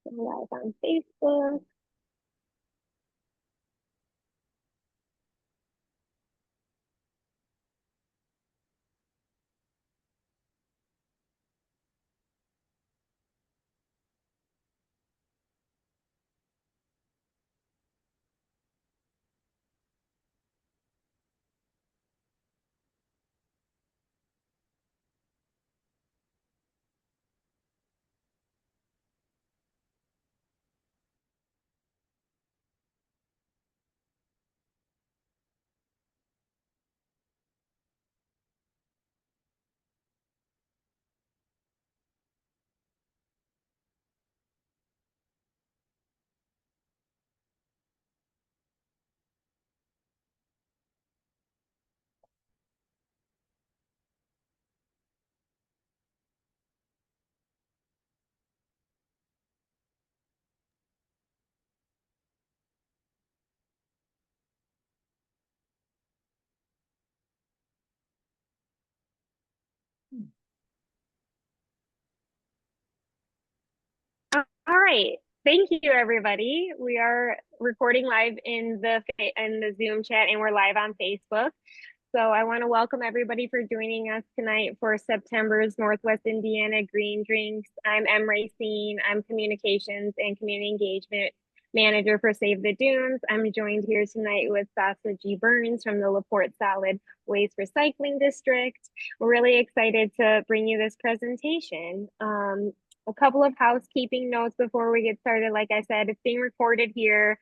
Live on Facebook. All right. Thank you, everybody. We are recording live in the Zoom chat, and we're live on Facebook. So I want to welcome everybody for joining us tonight for September's Northwest Indiana Green Drinks. I'm Em Racine. I'm Communications and Community Engagement Manager for Save the Dunes. I'm joined here tonight with Sacha G. Burns from the LaPorte Solid Waste Recycling District. We're really excited to bring you this presentation. A couple of housekeeping notes before we get started. Like I said, it's being recorded here.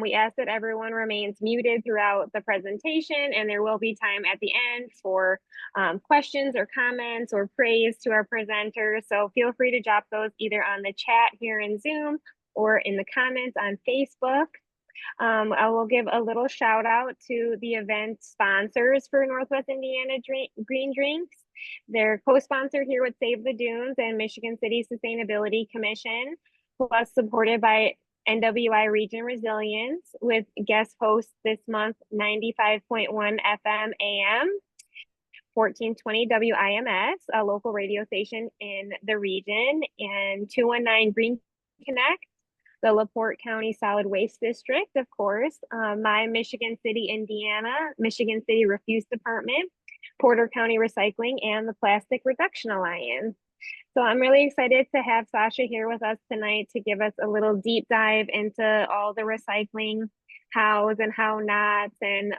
We ask that everyone remains muted throughout the presentation, and there will be time at the end for questions or comments or praise to our presenters. So feel free to drop those either on the chat here in Zoom or in the comments on Facebook. I will give a little shout out to the event sponsors for Northwest Indiana Green Drinks. They're co-sponsored here with Save the Dunes and Michigan City Sustainability Commission, plus supported by NWI Region Resilience with guest hosts this month, 95.1 FM AM, 1420 WIMS, a local radio station in the region, and 219 Green Connect, the LaPorte County Solid Waste District, of course, my Michigan City, Indiana, Michigan City Refuse Department, Porter County Recycling, and the Plastic Reduction Alliance. So I'm really excited to have Sacha here with us tonight to give us a little deep dive into all the recycling hows and how nots and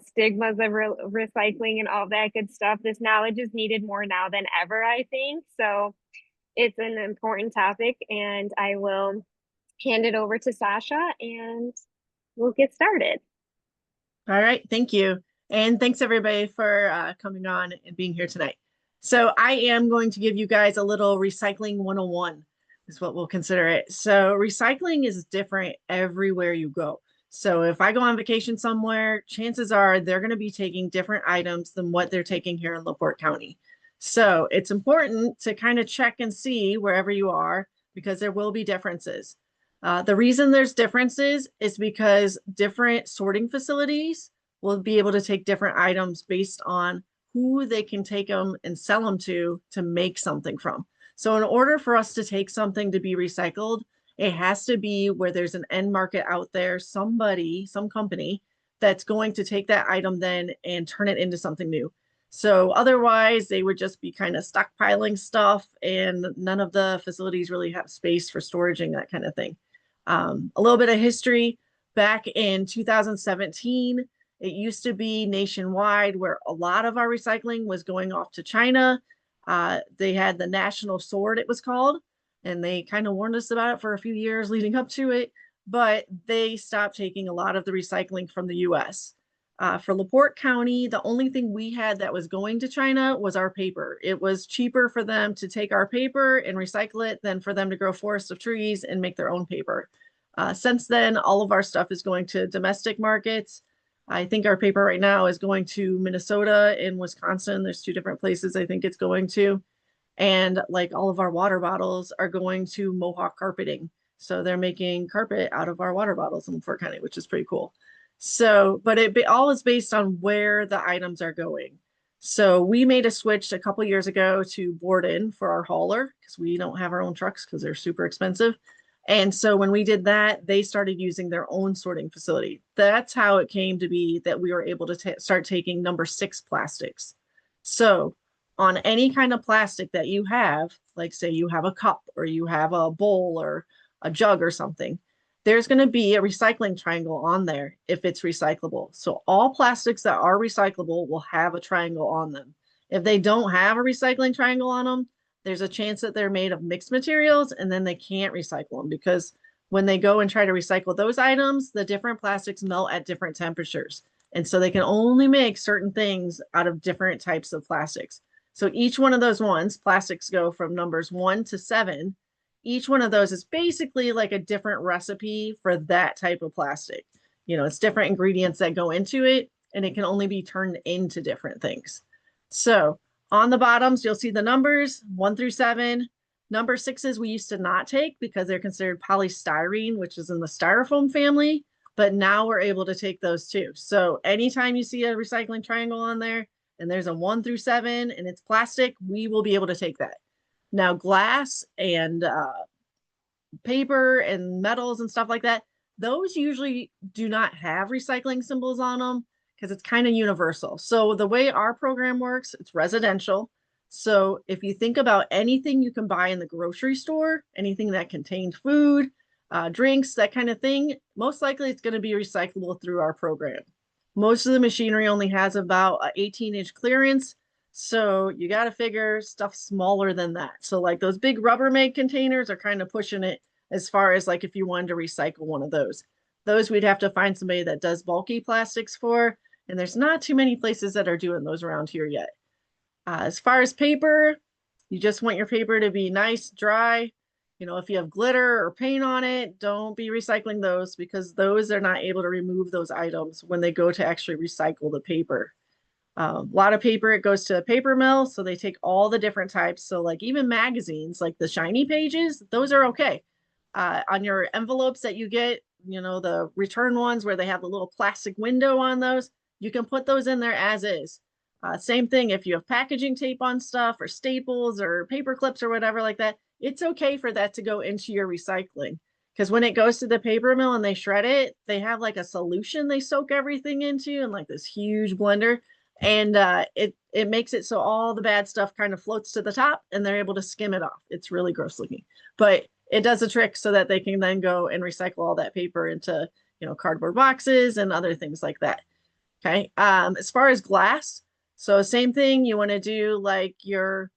stigmas of recycling and all that good stuff. This knowledge is needed more now than ever, I think. So it's an important topic, and I will hand it over to Sacha and we'll get started. All right, thank you. And thanks everybody for coming on and being here tonight. So I am going to give you guys a little recycling 101 is what we'll consider it. So recycling is different everywhere you go. So if I go on vacation somewhere, chances are they're going to be taking different items than what they're taking here in LaPorte County. So it's important to kind of check and see wherever you are because there will be differences. The reason there's differences is because different sorting facilities will be able to take different items based on who they can take them and sell them to make something from. So in order for us to take something to be recycled, it has to be where there's an end market out there, somebody, some company that's going to take that item then and turn it into something new. So otherwise they would just be kind of stockpiling stuff and none of the facilities really have space for storage and that kind of thing. A little bit of history. Back in 2017, it used to be nationwide where a lot of our recycling was going off to China. They had the National Sword, it was called, and they kind of warned us about it for a few years leading up to it, but they stopped taking a lot of the recycling from the US. For LaPorte County, the only thing we had that was going to China was our paper. It was cheaper for them to take our paper and recycle it than for them to grow forests of trees and make their own paper. Since then, all of our stuff is going to domestic markets. I think our paper right now is going to Minnesota and Wisconsin. There's two different places I think it's going to. And like all of our water bottles are going to Mohawk Carpeting. So they're making carpet out of our water bottles in Fort County, which is pretty cool. So, but it all is based on where the items are going. So we made a switch a couple years ago to board in for our hauler because we don't have our own trucks because they're super expensive. And so when we did that, they started using their own sorting facility. That's how it came to be that we were able to start taking number 6 plastics. So on any kind of plastic that you have, like say you have a cup or you have a bowl or a jug or something, there's going to be a recycling triangle on there if it's recyclable. So all plastics that are recyclable will have a triangle on them. If they don't have a recycling triangle on them, there's a chance that they're made of mixed materials and then they can't recycle them because when they go and try to recycle those items, the different plastics melt at different temperatures. And so they can only make certain things out of different types of plastics. So each one of those ones, plastics go from numbers 1 to 7. Each one of those is basically like a different recipe for that type of plastic. You know, it's different ingredients that go into it, and it can only be turned into different things. So on the bottoms, you'll see the numbers 1 through 7. Number 6s we used to not take because they're considered polystyrene, which is in the styrofoam family, but now we're able to take those too. So anytime you see a recycling triangle on there and there's a 1 through 7 and it's plastic, we will be able to take that. Now, glass and paper and metals and stuff like that, those usually do not have recycling symbols on them because it's kind of universal. So the way our program works, it's residential. So if you think about anything you can buy in the grocery store, anything that contains food, drinks, that kind of thing, most likely it's going to be recyclable through our program. Most of the machinery only has about an 18-inch clearance. So you got to figure stuff smaller than that. So like those big Rubbermaid containers are kind of pushing it as far as like if you wanted to recycle one of those. Those we'd have to find somebody that does bulky plastics for. And there's not too many places that are doing those around here yet. As far as paper, you just want your paper to be nice, dry. You know, if you have glitter or paint on it, don't be recycling those because those are not able to remove those items when they go to actually recycle the paper. A lot of paper, it goes to a paper mill, so they take all the different types. So like even magazines, like the shiny pages, those are okay. On your envelopes that you get, you know, the return ones where they have the little plastic window on those, you can put those in there as is. Same thing if you have packaging tape on stuff or staples or paper clips or whatever like that, it's okay for that to go into your recycling. Because when it goes to the paper mill and they shred it, they have like a solution they soak everything into in like this huge blender. And it makes it so all the bad stuff kind of floats to the top and they're able to skim it off. It's really gross looking, but it does a trick so that they can then go and recycle all that paper into, you know, cardboard boxes and other things like that. Okay. As far as glass, so same thing, you want to do like your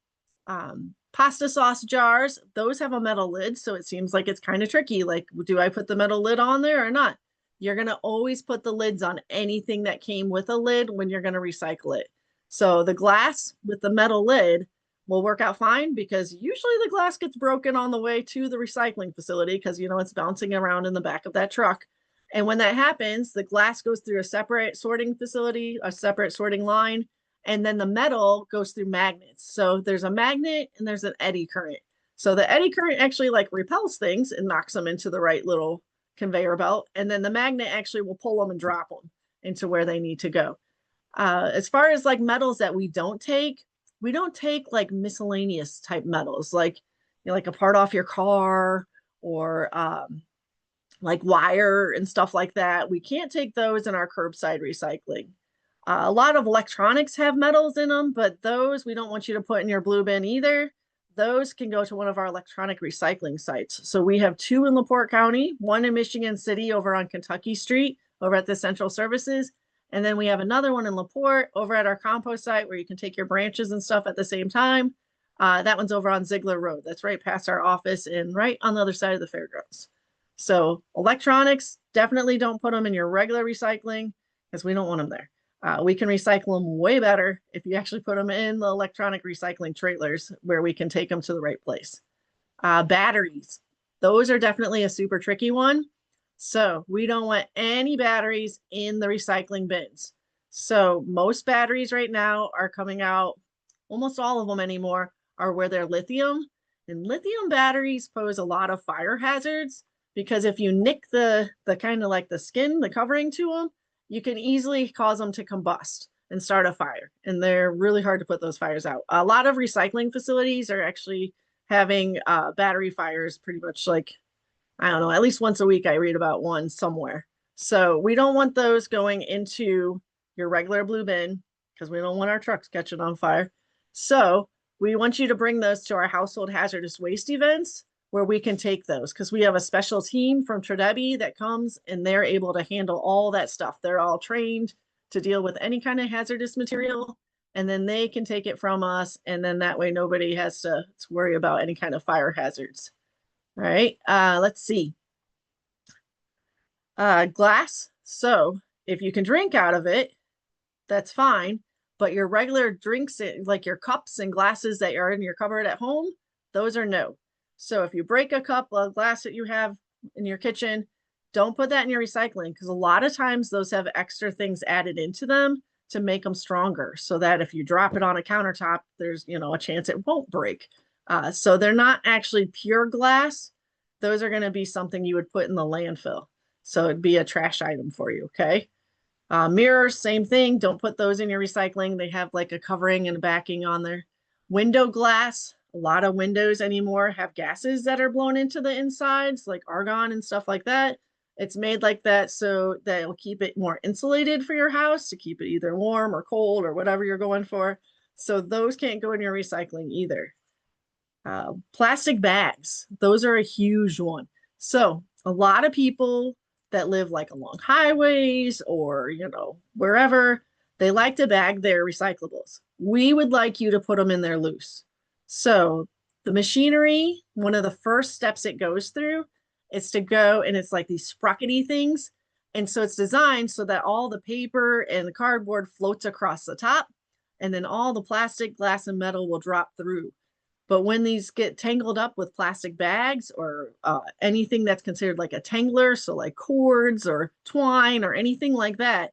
pasta sauce jars. Those have a metal lid, so it seems like it's kind of tricky. Like, do I put the metal lid on there or not? You're going to always put the lids on anything that came with a lid when you're going to recycle it. So the glass with the metal lid will work out fine because usually the glass gets broken on the way to the recycling facility because, you know, it's bouncing around in the back of that truck. And when that happens, the glass goes through a separate sorting facility, a separate sorting line, and then the metal goes through magnets. So there's a magnet and there's an eddy current. So the eddy current actually like repels things and knocks them into the right little conveyor belt. And then the magnet actually will pull them and drop them into where they need to go. As far as like metals that we don't take like miscellaneous type metals, like, you know, like a part off your car or like wire and stuff like that. We can't take those in our curbside recycling. A lot of electronics have metals in them, but those we don't want you to put in your blue bin either. Those can go to one of our electronic recycling sites. So we have 2 in LaPorte County, 1 in Michigan City over on Kentucky Street over at the Central Services. And then we have another one in LaPorte over at our compost site where you can take your branches and stuff at the same time. That one's over on Ziegler Road. That's right past our office and right on the other side of the fairgrounds. So electronics, definitely don't put them in your regular recycling because we don't want them there. We can recycle them way better if you actually put them in the electronic recycling trailers where we can take them to the right place. Batteries, those are definitely a super tricky one. So we don't want any batteries in the recycling bins. So most batteries right now are coming out, almost all of them anymore, are where they're lithium. And lithium batteries pose a lot of fire hazards because if you nick the kind of like the skin, the covering to them, you can easily cause them to combust and start a fire. And they're really hard to put those fires out. A lot of recycling facilities are actually having battery fires pretty much like I don't know, at least once a week I read about one somewhere. So we don't want those going into your regular blue bin because we don't want our trucks catching on fire. So we want you to bring those to our household hazardous waste events where we can take those because we have a special team from Tredebi that comes and they're able to handle all that stuff. They're all trained to deal with any kind of hazardous material, and then they can take it from us, and then that way nobody has to worry about any kind of fire hazards. All right, let's see. Glass. So if you can drink out of it, that's fine. But your regular drinks, like your cups and glasses that are in your cupboard at home, those are no. So if you break a cup of glass that you have in your kitchen, don't put that in your recycling because a lot of times those have extra things added into them to make them stronger so that if you drop it on a countertop, there's, a chance it won't break. So they're not actually pure glass. Those are going to be something you would put in the landfill. So it'd be a trash item for you. Okay. Mirrors, same thing. Don't put those in your recycling. They have like a covering and backing on there. Window glass. A lot of windows anymore have gases that are blown into the insides, like argon and stuff like that. It's made like that so that it'll keep it more insulated for your house to keep it either warm or cold or whatever you're going for. So those can't go in your recycling either. Plastic bags, those are a huge one. So a lot of people that live like along highways or, wherever, they like to bag their recyclables. We would like you to put them in there loose. So the machinery, one of the first steps it goes through is to go, and it's like these sprockety things. And so it's designed so that all the paper and the cardboard floats across the top, and then all the plastic, glass, and metal will drop through. But when these get tangled up with plastic bags or anything that's considered like a tangler, so like cords or twine or anything like that,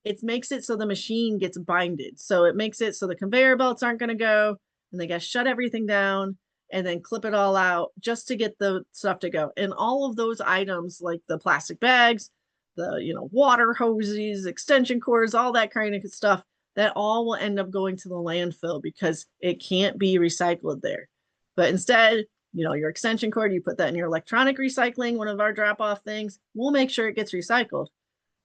it makes it so the machine gets binded. So it makes it so the conveyor belts aren't going to go, and they got to shut everything down and then clip it all out just to get the stuff to go. And all of those items, like the plastic bags, the water hoses, extension cords, all that kind of stuff, that all will end up going to the landfill because it can't be recycled there. But instead, your extension cord, you put that in your electronic recycling, one of our drop off things, we'll make sure it gets recycled,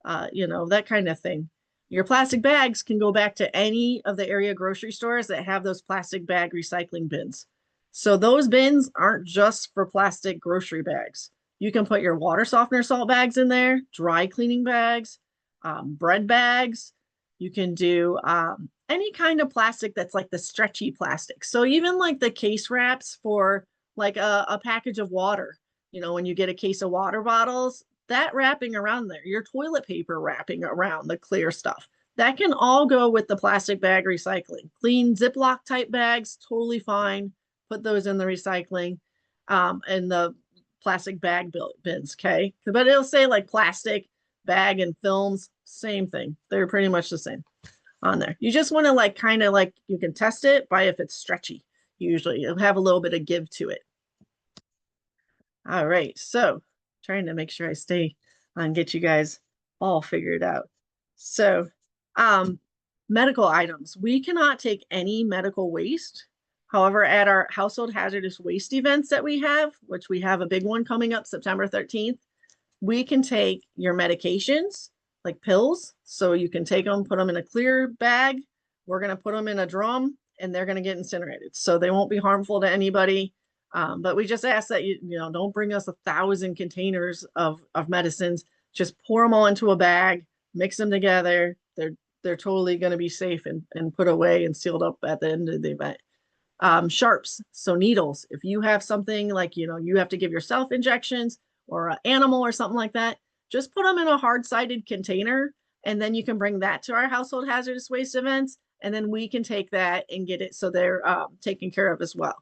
that kind of thing. Your plastic bags can go back to any of the area grocery stores that have those plastic bag recycling bins. So those bins aren't just for plastic grocery bags. You can put your water softener salt bags in there, dry cleaning bags, bread bags. You can do any kind of plastic that's like the stretchy plastic. So even like the case wraps for like a package of water, when you get a case of water bottles, that wrapping around there, your toilet paper wrapping around the clear stuff, that can all go with the plastic bag recycling. Clean Ziploc type bags, totally fine. Put those in the recycling and the plastic bag bins, okay? But it'll say like plastic bag and films, same thing. They're pretty much the same on there. You just want to like kind of like you can test it by if it's stretchy. Usually it'll have a little bit of give to it. All right, so trying to make sure I stay on get you guys all figured out. So medical items. We cannot take any medical waste. However, at our household hazardous waste events that we have, which we have a big one coming up September 13th, we can take your medications like pills. So you can take them, put them in a clear bag. We're going to put them in a drum and they're going to get incinerated. So they won't be harmful to anybody. But we just ask that you don't bring us 1,000 containers of medicines. Just pour them all into a bag, mix them together. They're totally going to be safe and put away and sealed up at the end of the event. Sharps, so needles. If you have something like you have to give yourself injections or an animal or something like that, just put them in a hard-sided container, and then you can bring that to our household hazardous waste events, and then we can take that and get it so they're taken care of as well.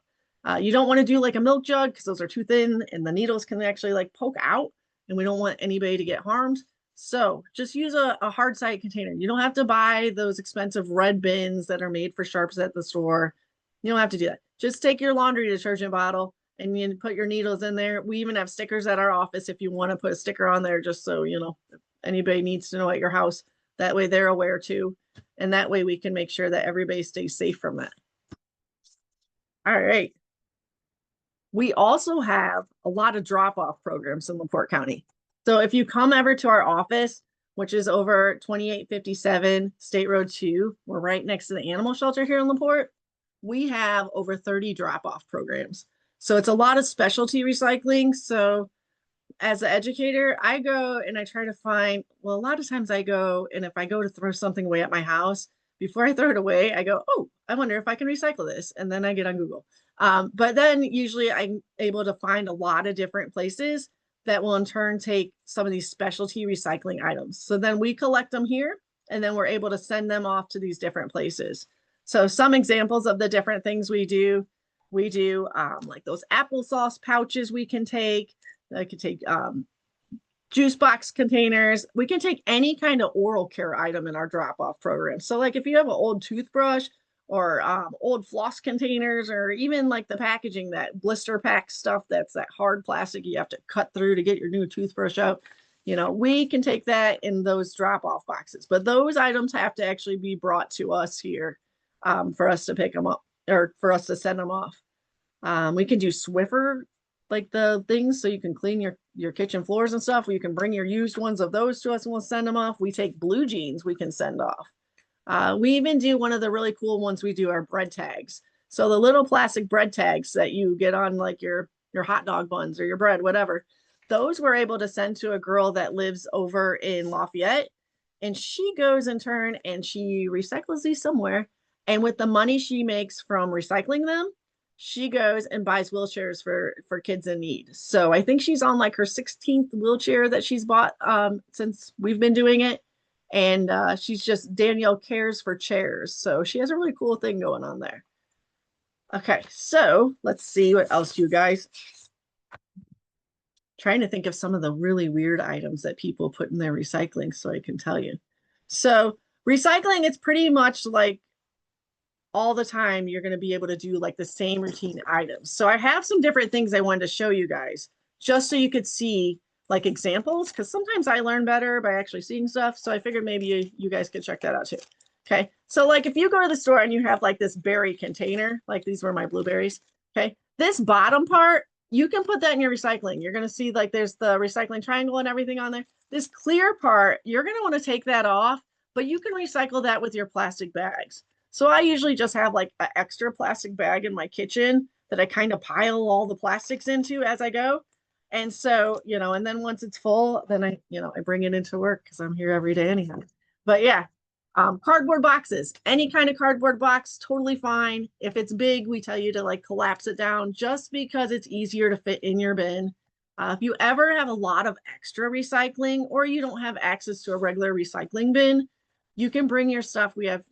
You don't want to do like a milk jug because those are too thin and the needles can actually like poke out, and we don't want anybody to get harmed. So just use a hard sided container. You don't have to buy those expensive red bins that are made for sharps at the store. You don't have to do that. Just take your laundry detergent bottle and you put your needles in there. We even have stickers at our office if you want to put a sticker on there, just so if anybody needs to know at your house. That way they're aware too. And that way we can make sure that everybody stays safe from that. All right. We also have a lot of drop-off programs in LaPorte County. So if you come ever to our office, which is over 2857 State Road 2, we're right next to the animal shelter here in LaPorte. We have over 30 drop-off programs. So it's a lot of specialty recycling. So as an educator, I go and I try to find, well, a lot of times I go and if I go to throw something away at my house, before I throw it away, I go, oh, I wonder if I can recycle this. And then I get on Google. But then usually I'm able to find a lot of different places that will in turn take some of these specialty recycling items. So then we collect them here and then we're able to send them off to these different places. So some examples of the different things we do like those applesauce pouches we can take. I could take juice box containers. We can take any kind of oral care item in our drop-off program. So like if you have an old toothbrush or old floss containers, or even like the packaging, that blister pack stuff, that's that hard plastic you have to cut through to get your new toothbrush out, you know, we can take that in those drop-off boxes. But those items have to actually be brought to us here for us to pick them up or for us to send them off. We can do Swiffer, like the things so you can clean your kitchen floors and stuff. You can bring your used ones of those to us and we'll send them off. We take blue jeans we can send off. We even do one of the really cool ones we do are bread tags. So the little plastic bread tags that you get on like your hot dog buns or your bread, whatever, those we're able to send to a girl that lives over in Lafayette. And she goes in turn and she recycles these somewhere. And with the money she makes from recycling them, she goes and buys wheelchairs for kids in need. So I think she's on like her 16th wheelchair that she's bought since we've been doing it. And she's just Danielle Cares for Chairs. So she has a really cool thing going on there. Okay, so let's see what else you guys. Trying to think of some of the really weird items that people put in their recycling so I can tell you. So recycling, it's pretty much like all the time you're going to be able to do like the same routine items. So I have some different things I wanted to show you guys just so you could see like examples, because sometimes I learn better by actually seeing stuff. So I figured maybe you guys could check that out too. Okay, so like if you go to the store and you have like this berry container, like these were my blueberries. Okay, this bottom part, you can put that in your recycling. You're going to see like there's the recycling triangle and everything on there. This clear part, you're going to want to take that off, but you can recycle that with your plastic bags. So I usually just have like an extra plastic bag in my kitchen that I kind of pile all the plastics into as I go. And so, you know, and then once it's full, then I bring it into work because I'm here every day anyhow. But yeah, cardboard boxes, any kind of cardboard box, totally fine. If it's big, we tell you to like collapse it down just because it's easier to fit in your bin. If you ever have a lot of extra recycling or you don't have access to a regular recycling bin, you can bring your stuff. We have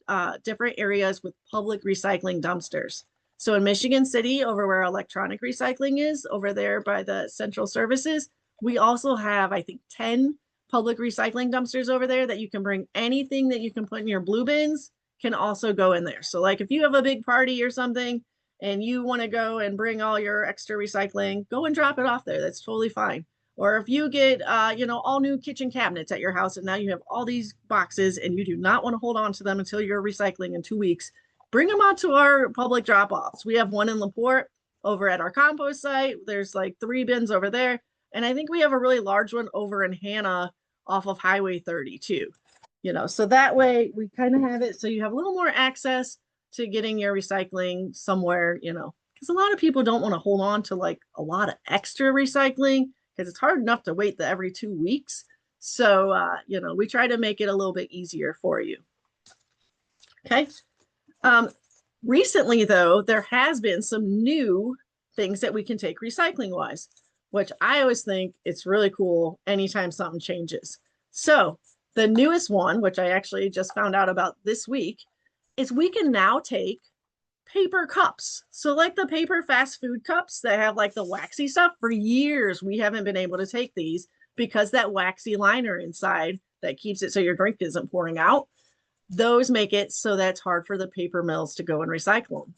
different areas with public recycling dumpsters. So in Michigan City, over where electronic recycling is, over there by the central services, we also have, I think, 10 public recycling dumpsters over there that you can bring anything that you can put in your blue bins can also go in there. So like if you have a big party or something and you want to go and bring all your extra recycling, go and drop it off there. That's totally fine. Or if you get, all new kitchen cabinets at your house and now you have all these boxes and you do not want to hold on to them until you're recycling in 2 weeks, bring them out to our public drop-offs. We have one in LaPorte over at our compost site. There's like 3 bins over there. And I think we have a really large one over in Hannah off of Highway 32. So that way we kind of have it so you have a little more access to getting your recycling somewhere, because a lot of people don't want to hold on to like a lot of extra recycling because it's hard enough to wait the every 2 weeks. So, we try to make it a little bit easier for you. Okay. Recently, though, there has been some new things that we can take recycling wise, which I always think it's really cool anytime something changes. So the newest one, which I actually just found out about this week, is we can now take paper cups. So like the paper fast food cups that have like the waxy stuff, for years we haven't been able to take these because that waxy liner inside that keeps it so your drink isn't pouring out, those make it so that's hard for the paper mills to go and recycle them.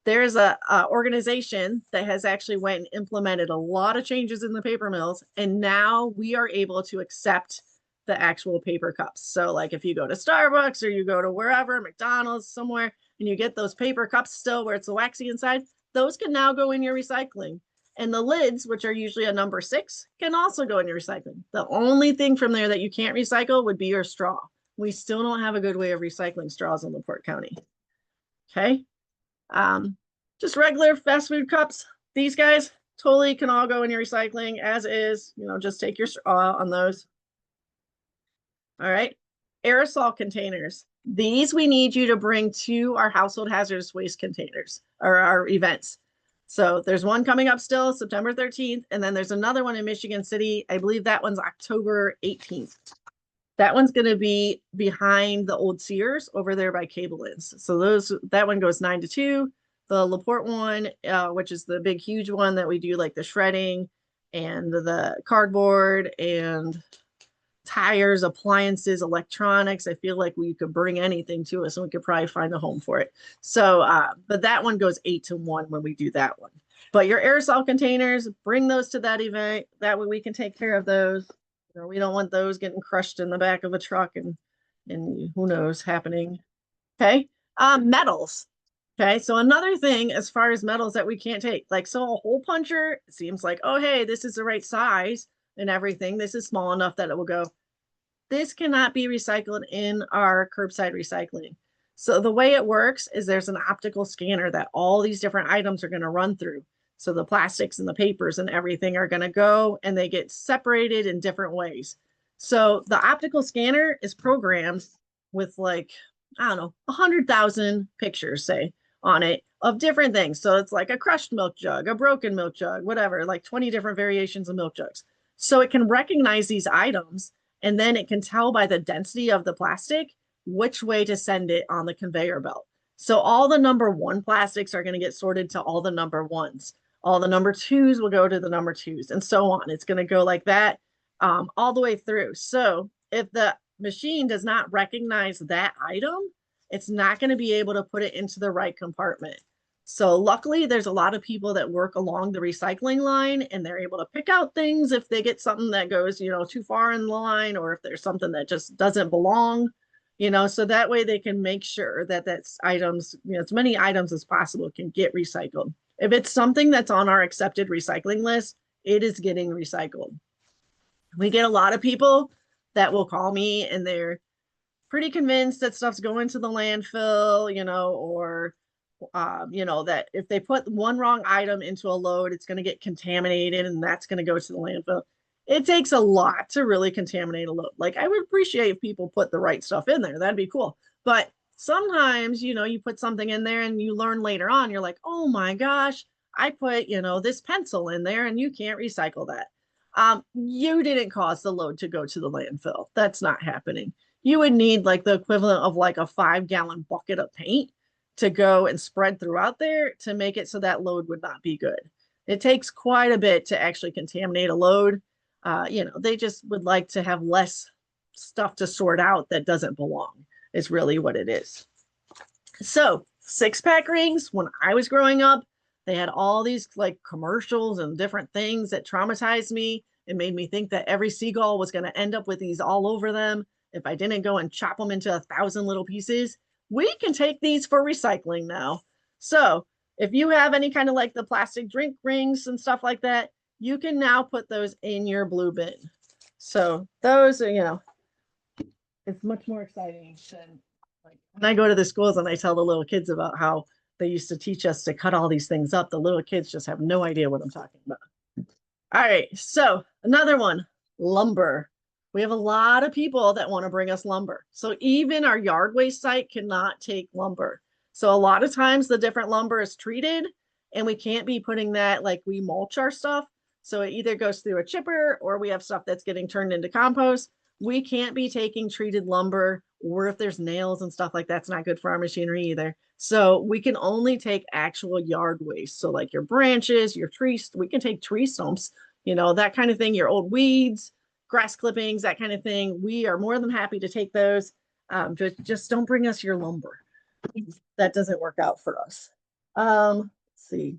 There's a organization that has actually went and implemented a lot of changes in the paper mills, and now we are able to accept the actual paper cups. So like if you go to Starbucks or you go to wherever, McDonald's, somewhere, and you get those paper cups still where it's the waxy inside, those can now go in your recycling. And the lids, which are usually a number 6, can also go in your recycling. The only thing from there that you can't recycle would be your straw. We still don't have a good way of recycling straws in LaPorte County. Okay. Just regular fast food cups. These guys totally can all go in your recycling as is. Just take your straw on those. All right. Aerosol containers. These we need you to bring to our household hazardous waste containers or our events. So there's one coming up still September 13th. And then there's another one in Michigan City. I believe that one's October 18th. That one's going to be behind the old Sears over there by Cable Inns. So that one goes 9 to 2. The LaPorte one, which is the big, huge one that we do like the shredding and the cardboard and tires, appliances, electronics. I feel like we could bring anything to us and we could probably find a home for it. So, but that one goes 8 to 1 when we do that one. But your aerosol containers, bring those to that event. That way we can take care of those. We don't want those getting crushed in the back of a truck and who knows happening. Okay. Metals. Okay. So another thing as far as metals that we can't take, like, so a hole puncher, it seems like, oh, hey, this is the right size and everything. This is small enough that it will go. This cannot be recycled in our curbside recycling. So the way it works is there's an optical scanner that all these different items are going to run through. So the plastics and the papers and everything are going to go and they get separated in different ways. So the optical scanner is programmed with like, I don't know, 100,000 pictures, say, on it of different things. So it's like a crushed milk jug, a broken milk jug, whatever, like 20 different variations of milk jugs. So it can recognize these items and then it can tell by the density of the plastic which way to send it on the conveyor belt. So all the number 1 plastics are going to get sorted to all the number 1s. All the number 2s will go to the number 2s and so on. It's going to go like that all the way through. So if the machine does not recognize that item, it's not going to be able to put it into the right compartment. So luckily, there's a lot of people that work along the recycling line and they're able to pick out things if they get something that goes, too far in the line or if there's something that just doesn't belong, so that way they can make sure that that's items, as many items as possible can get recycled. If it's something that's on our accepted recycling list, it is getting recycled. We get a lot of people that will call me and they're pretty convinced that stuff's going to the landfill, or that if they put one wrong item into a load, it's going to get contaminated and that's going to go to the landfill. It takes a lot to really contaminate a load. Like, I would appreciate if people put the right stuff in there. That'd be cool. But sometimes, you put something in there and you learn later on, you're like, oh my gosh, I put, this pencil in there and you can't recycle that. You didn't cause the load to go to the landfill. That's not happening. You would need like the equivalent of like a 5-gallon bucket of paint to go and spread throughout there to make it so that load would not be good. It takes quite a bit to actually contaminate a load. They just would like to have less stuff to sort out that doesn't belong, is really what it is. So 6-pack rings, when I was growing up, they had all these like commercials and different things that traumatized me. It made me think that every seagull was going to end up with these all over them if I didn't go and chop them into 1,000 little pieces. We can take these for recycling now. So if you have any kind of like the plastic drink rings and stuff like that, you can now put those in your blue bin. So those are, it's much more exciting than like when I go to the schools and I tell the little kids about how they used to teach us to cut all these things up. The little kids just have no idea what I'm talking about. All right. So another one, lumber. We have a lot of people that want to bring us lumber. So even our yard waste site cannot take lumber. So a lot of times the different lumber is treated and we can't be putting that, like we mulch our stuff. So it either goes through a chipper or we have stuff that's getting turned into compost. We can't be taking treated lumber, or if there's nails and stuff like that's not good for our machinery either. So we can only take actual yard waste. So like your branches, your trees, we can take tree stumps, that kind of thing, your old weeds, grass clippings, that kind of thing. We are more than happy to take those. Just don't bring us your lumber. That doesn't work out for us. Let's see.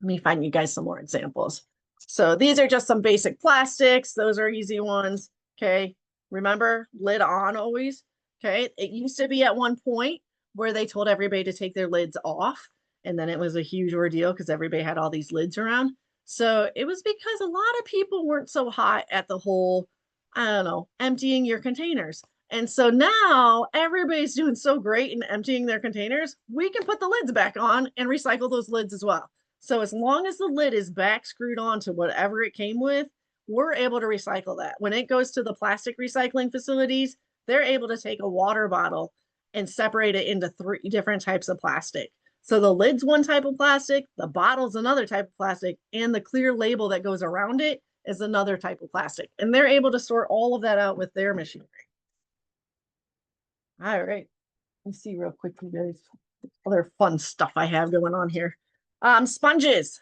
Let me find you guys some more examples. So these are just some basic plastics. Those are easy ones. Okay. Remember, lid on always. Okay. It used to be at one point where they told everybody to take their lids off. And then it was a huge ordeal because everybody had all these lids around. So it was because a lot of people weren't so hot at the whole, I don't know, emptying your containers. And so now everybody's doing so great in emptying their containers, we can put the lids back on and recycle those lids as well. So as long as the lid is back screwed on to whatever it came with, we're able to recycle that. When it goes to the plastic recycling facilities, they're able to take a water bottle and separate it into 3 different types of plastic. So the lid's one type of plastic, the bottle's another type of plastic, and the clear label that goes around it is another type of plastic. And they're able to sort all of that out with their machinery. All right. Let me see real quickly, guys. Other fun stuff I have going on here. Sponges,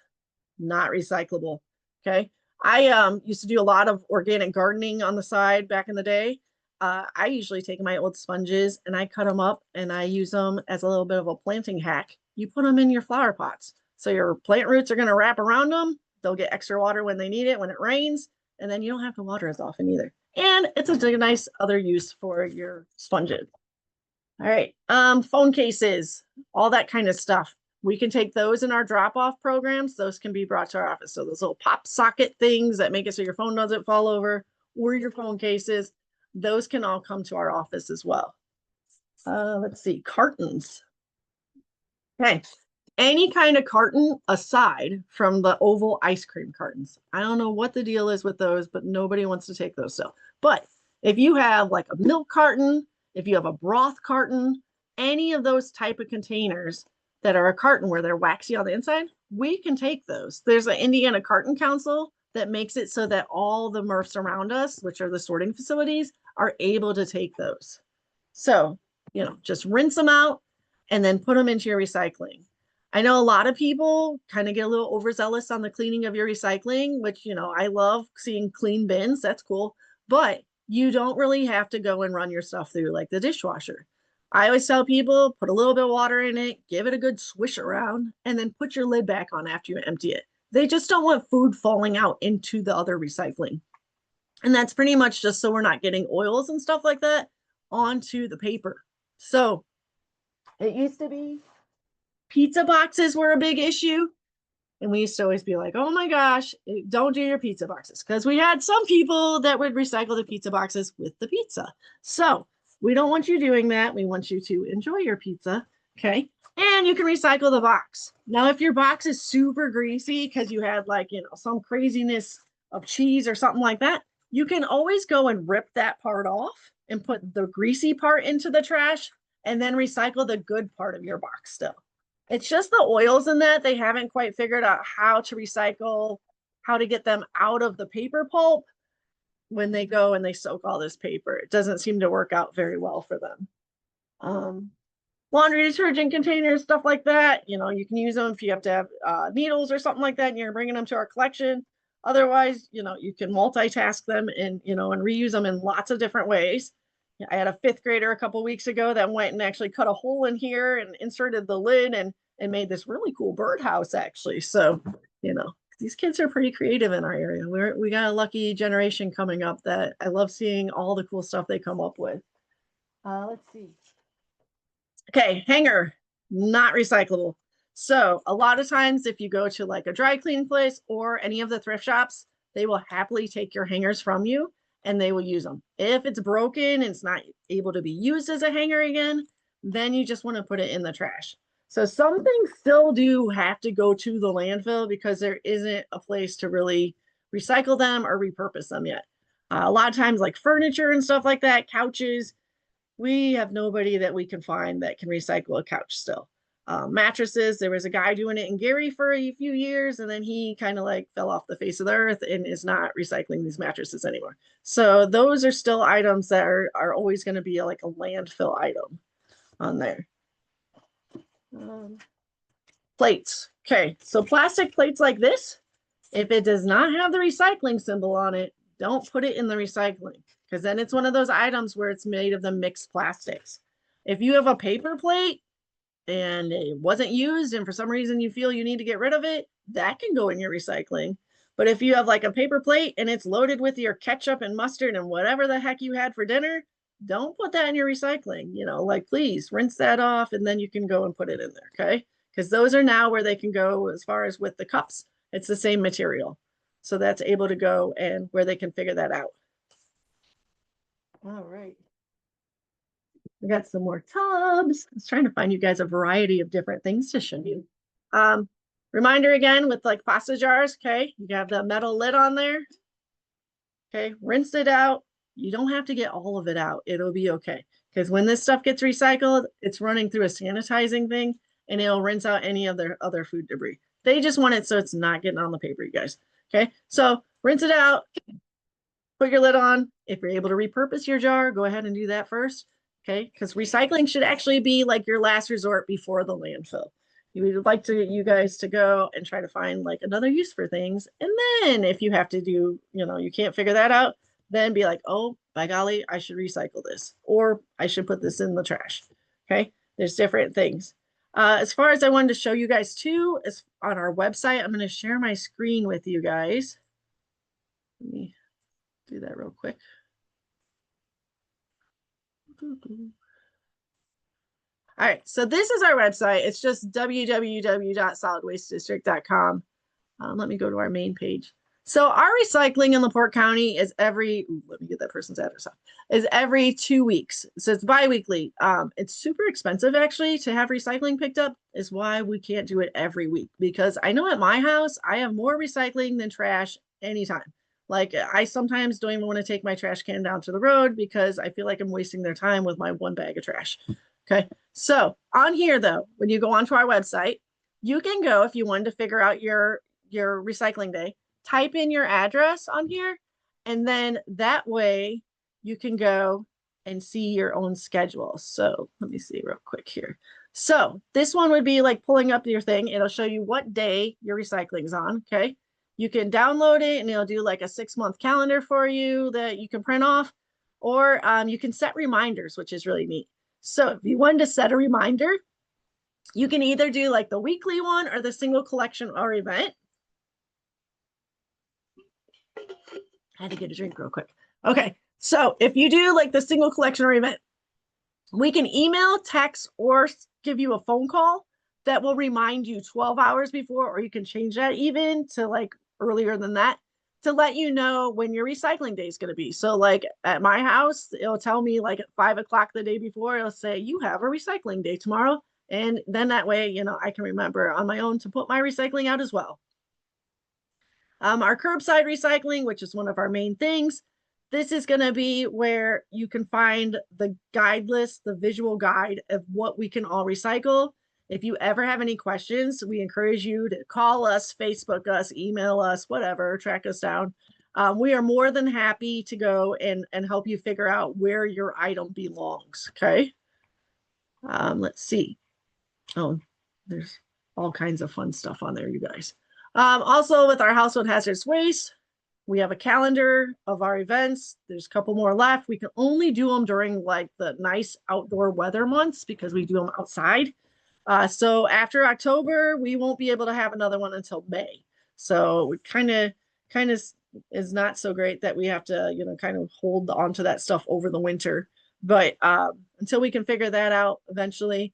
not recyclable. Okay. I used to do a lot of organic gardening on the side back in the day. I usually take my old sponges and I cut them up and I use them as a little bit of a planting hack. You put them in your flower pots. So your plant roots are going to wrap around them. They'll get extra water when they need it, when it rains, and then you don't have to water as often either. And it's a nice other use for your sponges. All right. Phone cases, all that kind of stuff. We can take those in our drop-off programs. Those can be brought to our office. So those little pop socket things that make it so your phone doesn't fall over, or your phone cases, those can all come to our office as well. Let's see, cartons. Okay. Any kind of carton aside from the oval ice cream cartons. I don't know what the deal is with those, but nobody wants to take those still. But if you have like a milk carton, if you have a broth carton, any of those type of containers that are a carton where they're waxy on the inside, we can take those. There's an Indiana Carton Council that makes it so that all the MRFs around us, which are the sorting facilities, are able to take those. So, just rinse them out and then put them into your recycling. I know a lot of people kind of get a little overzealous on the cleaning of your recycling, which, I love seeing clean bins. That's cool. But you don't really have to go and run your stuff through like the dishwasher. I always tell people, put a little bit of water in it, give it a good swish around, and then put your lid back on after you empty it. They just don't want food falling out into the other recycling. And that's pretty much just so we're not getting oils and stuff like that onto the paper. So it used to be pizza boxes were a big issue. And we used to always be like, oh my gosh, don't do your pizza boxes. Because we had some people that would recycle the pizza boxes with the pizza. So we don't want you doing that. We want you to enjoy your pizza. Okay. And you can recycle the box. Now, if your box is super greasy because you had like, some craziness of cheese or something like that, you can always go and rip that part off and put the greasy part into the trash and then recycle the good part of your box still. It's just the oils in that they haven't quite figured out how to recycle, how to get them out of the paper pulp when they go and they soak all this paper. It doesn't seem to work out very well for them. Laundry detergent containers, stuff like that. You can use them if you have to have needles or something like that and you're bringing them to our collection. Otherwise, you can multitask them and reuse them in lots of different ways. I had a 5th grader a couple weeks ago that went and actually cut a hole in here and inserted the lid and made this really cool birdhouse actually. So, these kids are pretty creative in our area. We got a lucky generation coming up that I love seeing all the cool stuff they come up with. Let's see. Okay, hanger, not recyclable. So a lot of times if you go to like a dry cleaning place or any of the thrift shops, they will happily take your hangers from you and they will use them. If it's broken and it's not able to be used as a hanger again, then you just want to put it in the trash. So some things still do have to go to the landfill because there isn't a place to really recycle them or repurpose them yet. A lot of times like furniture and stuff like that, couches, we have nobody that we can find that can recycle a couch still. Mattresses, there was a guy doing it in Gary for a few years and then he kind of like fell off the face of the earth and is not recycling these mattresses anymore. So those are still items that are always going to be like a landfill item on there. Plates. Okay, so plastic plates like this, if it does not have the recycling symbol on it, don't put it in the recycling because then it's one of those items where it's made of the mixed plastics. If you have a paper plate and it wasn't used and for some reason you feel you need to get rid of it, that can go in your recycling. But if you have like a paper plate and it's loaded with your ketchup and mustard and whatever the heck you had for dinner, don't put that in your recycling. Like please rinse that off and then you can go and put it in there, okay? because those are now where they can go as far as with the cups. It's the same material. So that's able to go and where they can figure that out. All right. We got some more tubs. I was trying to find you guys a variety of different things to show you. Reminder again with like pasta jars, okay? You have the metal lid on there. Okay, rinse it out. You don't have to get all of it out. It'll be okay. Because when this stuff gets recycled, it's running through a sanitizing thing and it'll rinse out any of their other food debris. They just want it so it's not getting on the paper, you guys. Okay, so rinse it out, put your lid on. If you're able to repurpose your jar, go ahead and do that first. Okay, because recycling should actually be like your last resort before the landfill. You would like to you guys to go and try to find like another use for things. And then if you have to do, you can't figure that out, then be like, oh, by golly, I should recycle this, or I should put this in the trash. Okay, there's different things. As far as I wanted to show you guys too, is on our website, I'm going to share my screen with you guys. Let me do that real quick. All right, so this is our website. It's just www.solidwastedistrict.com. Let me go to our main page. So our recycling in LaPorte County is let me get that person's address up, is every 2 weeks. So it's bi-weekly. It's super expensive actually to have recycling picked up, is why we can't do it every week. Because I know at my house, I have more recycling than trash anytime. Like I sometimes don't even want to take my trash can down to the road because I feel like I'm wasting their time with my one bag of trash. Okay, so on here though, when you go onto our website, you can go if you wanted to figure out your recycling day, type in your address on here, and then that way you can go and see your own schedule. So let me see real quick here. So this one would be like pulling up your thing. It'll show you what day your recycling is on. Okay, you can download it and it'll do like a 6-month calendar for you that you can print off, or you can set reminders, which is really neat. So if you wanted to set a reminder, you can either do like the weekly one or the single collection or event. I had to get a drink real quick. Okay, so if you do like the single collection or event, we can email, text, or give you a phone call that will remind you 12 hours before, or you can change that even to like earlier than that to let you know when your recycling day is going to be. So like at my house, it'll tell me like at 5 o'clock the day before, it'll say you have a recycling day tomorrow. And then that way, I can remember on my own to put my recycling out as well. Our curbside recycling, which is one of our main things, this is going to be where you can find the guide list, the visual guide of what we can all recycle. If you ever have any questions, we encourage you to call us, Facebook us, email us, whatever, track us down. We are more than happy to go and help you figure out where your item belongs. Okay. Let's see. Oh, there's all kinds of fun stuff on there, you guys. Also with our household hazardous waste, we have a calendar of our events. There's a couple more left. We can only do them during like the nice outdoor weather months because we do them outside. So after October, we won't be able to have another one until May. So we kind of is not so great that we have to, kind of hold on to that stuff over the winter. But until we can figure that out eventually,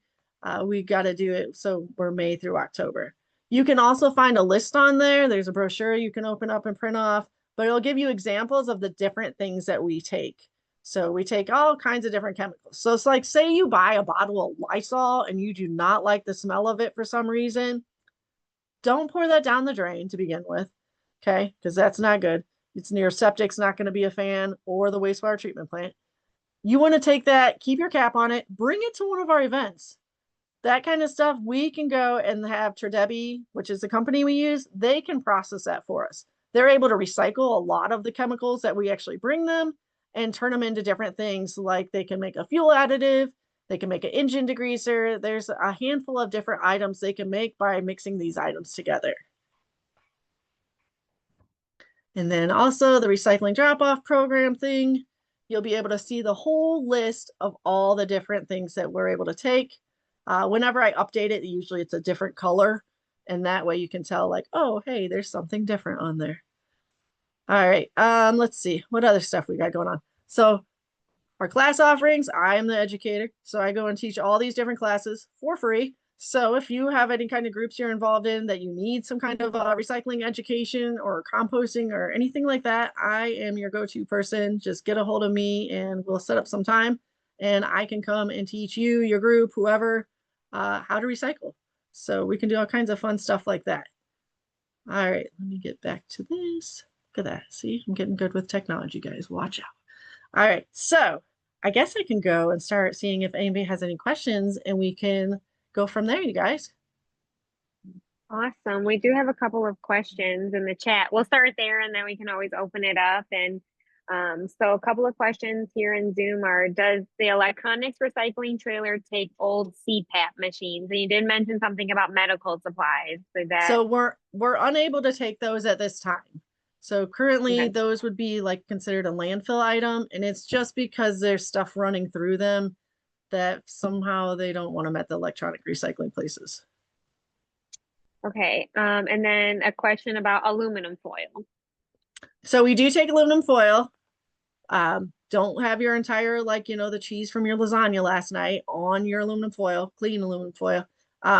we got to do it. So we're May through October. You can also find a list on there. There's a brochure you can open up and print off, but it'll give you examples of the different things that we take. So we take all kinds of different chemicals. So it's like, say you buy a bottle of Lysol and you do not like the smell of it for some reason, don't pour that down the drain to begin with. Okay, because that's not good. It's near septic's not going to be a fan, or the wastewater treatment plant. You want to take that, keep your cap on it, bring it to one of our events. That kind of stuff, we can go and have Tredebi, which is the company we use, they can process that for us. They're able to recycle a lot of the chemicals that we actually bring them and turn them into different things. Like they can make a fuel additive, they can make an engine degreaser. There's a handful of different items they can make by mixing these items together. And then also the recycling drop-off program thing, you'll be able to see the whole list of all the different things that we're able to take. Whenever I update it, usually it's a different color. And that way you can tell like, oh, hey, there's something different on there. All right, let's see what other stuff we got going on. So our class offerings, I am the educator. So I go and teach all these different classes for free. So if you have any kind of groups you're involved in that you need some kind of recycling education or composting or anything like that, I am your go-to person. Just get a hold of me and we'll set up some time and I can come and teach you, your group, whoever, how to recycle. So we can do all kinds of fun stuff like that. All right, let me get back to this. Look at that. See, I'm getting good with technology, guys. Watch out. All right, so I guess I can go and start seeing if anybody has any questions and we can go from there, you guys. Awesome. We do have a couple of questions in the chat. We'll start there and then we can always open it up. And so a couple of questions here in Zoom are, does the electronics recycling trailer take old CPAP machines? And you did mention something about medical supplies. So that, So we're unable to take those at this time. So currently okay. those would be like considered a landfill item, and it's just because there's stuff running through them that somehow they don't want them at the electronic recycling places. Okay. And then a question about aluminum foil. So we do take aluminum foil. Don't have your entire, like, the cheese from your lasagna last night on your aluminum foil, clean aluminum foil.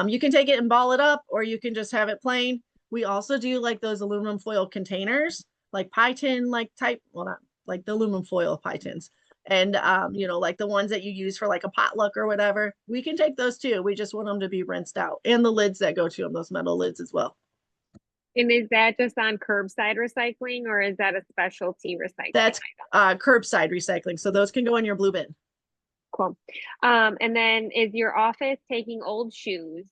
You can take it and ball it up, or you can just have it plain. We also do like those aluminum foil containers, like pie tin, like type, well, not like the aluminum foil pie tins. And, like the ones that you use for like a potluck or whatever. We can take those too. We just want them to be rinsed out, and the lids that go to them, those metal lids as well. And is that just on curbside recycling or is that a specialty recycling That's item? curbside recycling. So those can go in your blue bin. Cool. And then is your office taking old shoes?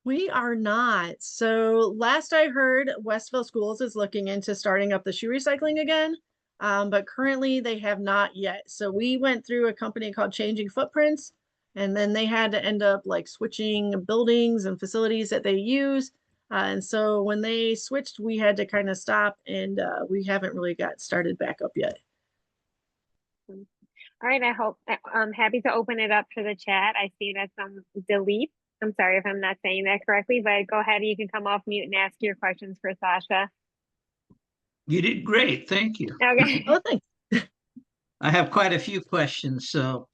We are not. So last I heard, Westville Schools is looking into starting up the shoe recycling again, but currently they have not yet. So we went through a company called Changing Footprints, and then they had to end up like switching buildings and facilities that they use. And so when they switched, we had to kind of stop, and we haven't really got started back up yet. All right, I'm happy to open it up to the chat. I see that some delete. I'm sorry if I'm not saying that correctly, but go ahead. You can come off mute and ask your questions for Sasha. You did great. Thank you. Okay. Oh, thanks. I have quite a few questions. So,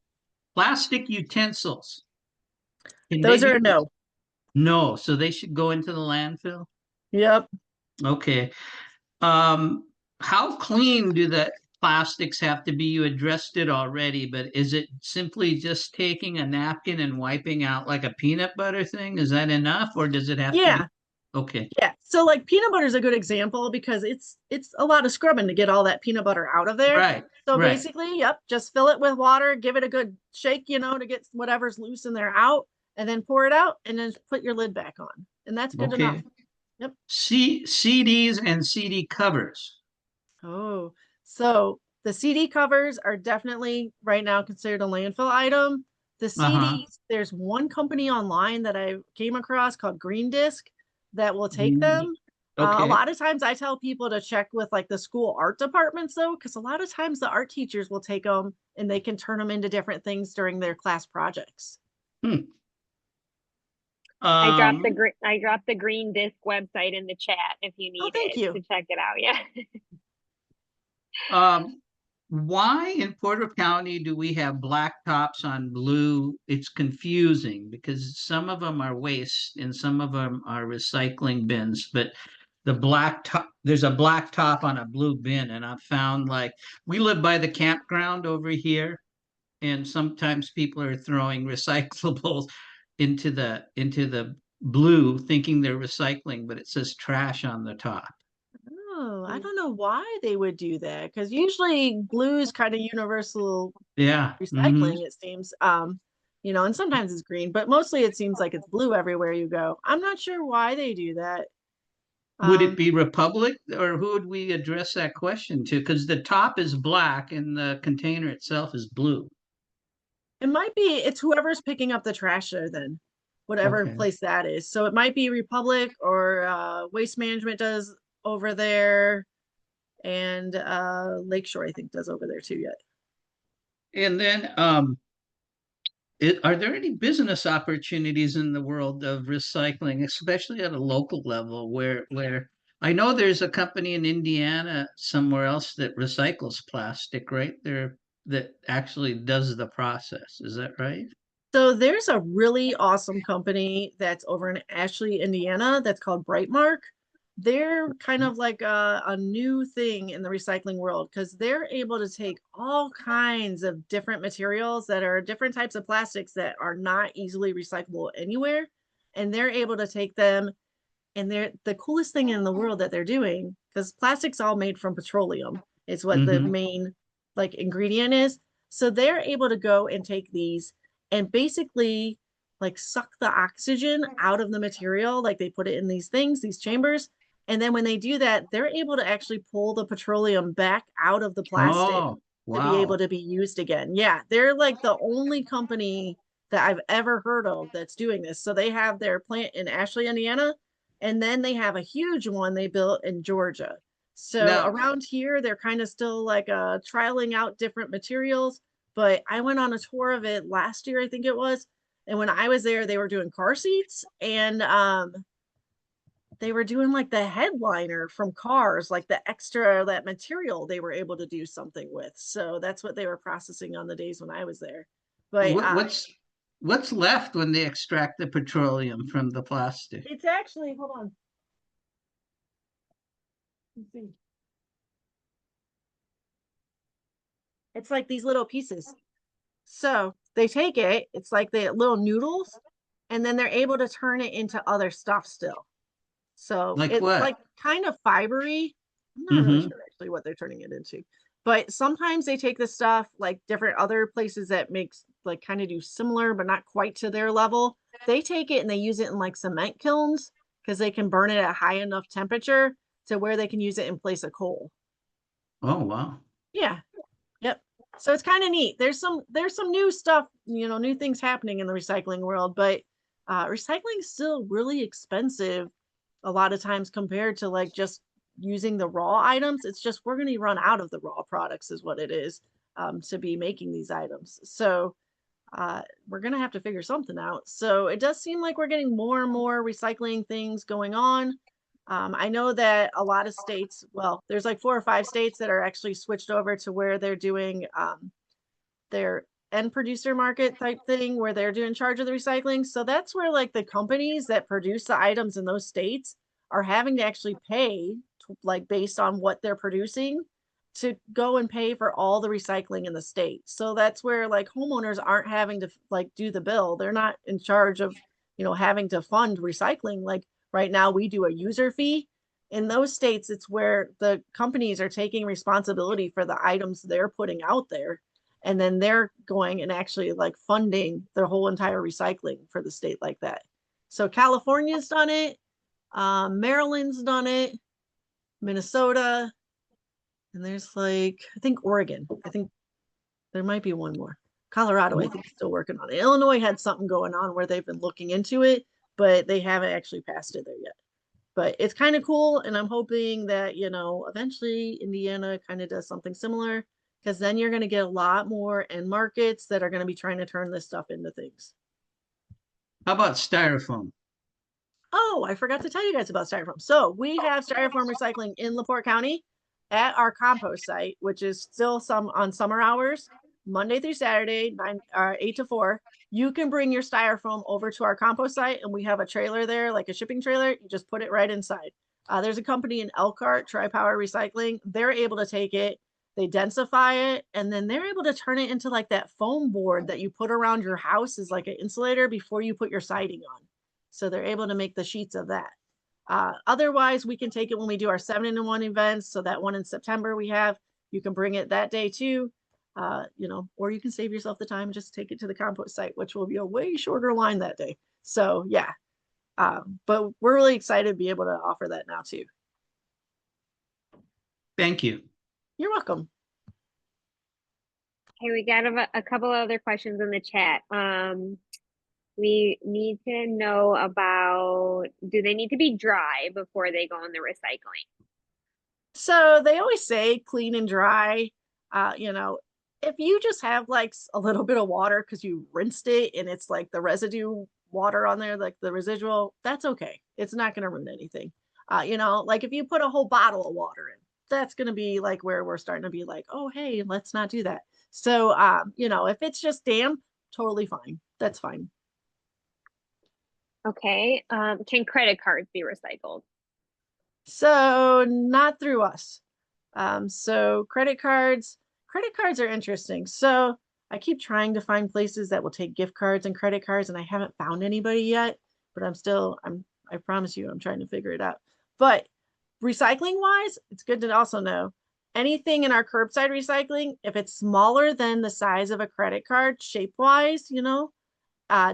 plastic utensils. Can they Those are be? a no. No, so they should go into the landfill? Yep. Okay. How clean do the plastics have to be? You addressed it already, but is it simply just taking a napkin and wiping out like a peanut butter thing? Is that enough, or does it have to be? Yeah. Okay. Yeah. So like peanut butter is a good example because it's a lot of scrubbing to get all that peanut butter out of there. Right. So Right. basically, yep, just fill it with water, give it a good shake, to get whatever's loose in there out, and then pour it out and then put your lid back on. And that's good enough. Okay. Yep. CDs and CD covers. Oh, so the CD covers are definitely right now considered a landfill item. The Uh-huh. CDs, there's one company online that I came across called Green Disc that will take them. A Okay. lot of times I tell people to check with like the school art departments though, because a lot of times the art teachers will take them and they can turn them into different things during their class projects. Hmm. I dropped the Green Disc website in the chat if you Oh, need thank it you. to check it out. Yeah. Um, why in Porter County do we have black tops on blue? It's confusing because some of them are waste and some of them are recycling bins, but the black top, there's a black top on a blue bin, and I've found like we live by the campground over here, and sometimes people are throwing recyclables into the blue thinking they're recycling, but it says trash on the top. Oh, I don't know why they would do that because usually blue is kind of universal Yeah. recycling, it seems. And sometimes it's green, but mostly it seems like it's blue everywhere you go. I'm not sure why they do that. Would it Um, be Republic, or who would we address that question to? Because the top is black and the container itself is blue. it might be it's whoever's picking up the trash there then, whatever Okay. place that is. So it might be Republic or Waste Management does over there, and Lakeshore I think does over there too yet. And then, are there any business opportunities in the world of recycling, especially at a local level, where I know there's a company in Indiana somewhere else that recycles plastic right there that actually does the process. Is that right? So there's a really awesome company that's over in Ashley, Indiana, that's called Brightmark. They're kind of like a new thing in the recycling world because they're able to take all kinds of different materials that are different types of plastics that are not easily recyclable anywhere. And they're able to take them, and they're the coolest thing in the world that they're doing, because plastic's all made from petroleum, is what the Mm-hmm. main like ingredient is. So they're able to go and take these and basically like suck the oxygen out of the material. Like they put it in these things, these chambers. And then when they do that, they're able to actually pull the petroleum back out of the plastic Oh, to be able wow. to be used again. Yeah, they're like the only company that I've ever heard of that's doing this. So they have their plant in Ashley, Indiana, and then they have a huge one they built in Georgia. So Now, around here, they're kind of still like trialing out different materials. But I went on a tour of it last year, I think it was. And when I was there, they were doing car seats, and they were doing like the headliner from cars, like the extra that material they were able to do something with. So that's what they were processing on the days when I was there. But what, what's left when they extract the petroleum from the plastic? it's actually, hold on. Let's see. It's like these little pieces. So they take it, it's like the little noodles, and then they're able to turn it into other stuff still. So Like it's what? like kind of fibery. I'm not really Mm-hmm. sure actually what they're turning it into. But sometimes they take the stuff like different other places that makes like kind of do similar, but not quite to their level. They take it and they use it in like cement kilns because they can burn it at high enough temperature to where they can use it in place of coal. Oh, wow. Yeah. Yep. So it's kind of neat. There's some new stuff, new things happening in the recycling world, but recycling is still really expensive a lot of times compared to like just using the raw items. It's just we're going to run out of the raw products is what it is, to be making these items. So we're going to have to figure something out. So it does seem like we're getting more and more recycling things going on. I know that a lot of states, well, there's like 4 or 5 states that are actually switched over to where they're doing their end producer market type thing where they're doing charge of the recycling. So that's where like the companies that produce the items in those states are having to actually pay like based on what they're producing to go and pay for all the recycling in the state. So that's where like homeowners aren't having to like do the bill. They're not in charge of, having to fund recycling. Like right now we do a user fee. In those states, it's where the companies are taking responsibility for the items they're putting out there, and then they're going and actually like funding their whole entire recycling for the state like that. So California's done it, Maryland's done it, Minnesota, and there's like I think Oregon. I think there might be one more. Colorado, I think, is still working on it. Illinois had something going on where they've been looking into it, but they haven't actually passed it there yet. But it's kind of cool, and I'm hoping that eventually Indiana kind of does something similar, because then you're going to get a lot more end markets that are going to be trying to turn this stuff into things. How about styrofoam? Oh, I forgot to tell you guys about styrofoam. So we have styrofoam recycling in LaPorte County at our compost site, which is still some on summer hours, Monday through Saturday, 8 to 4. You can bring your styrofoam over to our compost site, and we have a trailer there, like a shipping trailer. You just put it right inside. There's a company in Elkhart, Tri-Power Recycling. They're able to take it, they densify it, and then they're able to turn it into like that foam board that you put around your house as like an insulator before you put your siding on. So they're able to make the sheets of that. Otherwise, we can take it when we do our 7-in-1 events. So that one in September we have, you can bring it that day too. Or you can save yourself the time and just take it to the compost site, which will be a way shorter line that day. So yeah, but we're really excited to be able to offer that now too. Thank you. You're welcome. Okay, we got a couple of other questions in the chat. We need to know about, do they need to be dry before they go in the recycling? So they always say clean and dry. If you just have like a little bit of water because you rinsed it and it's like the residue water on there, like the residual, that's okay. It's not going to ruin anything. Like if you put a whole bottle of water in, that's going to be like where we're starting to be like, oh, hey, let's not do that. So, if it's just damp, totally fine. that's fine. Okay. Can credit cards be recycled? So not through us. So credit cards are interesting. So I keep trying to find places that will take gift cards and credit cards, and I haven't found anybody yet, but I promise you, I'm trying to figure it out. But recycling wise, it's good to also know anything in our curbside recycling, if it's smaller than the size of a credit card shape wise,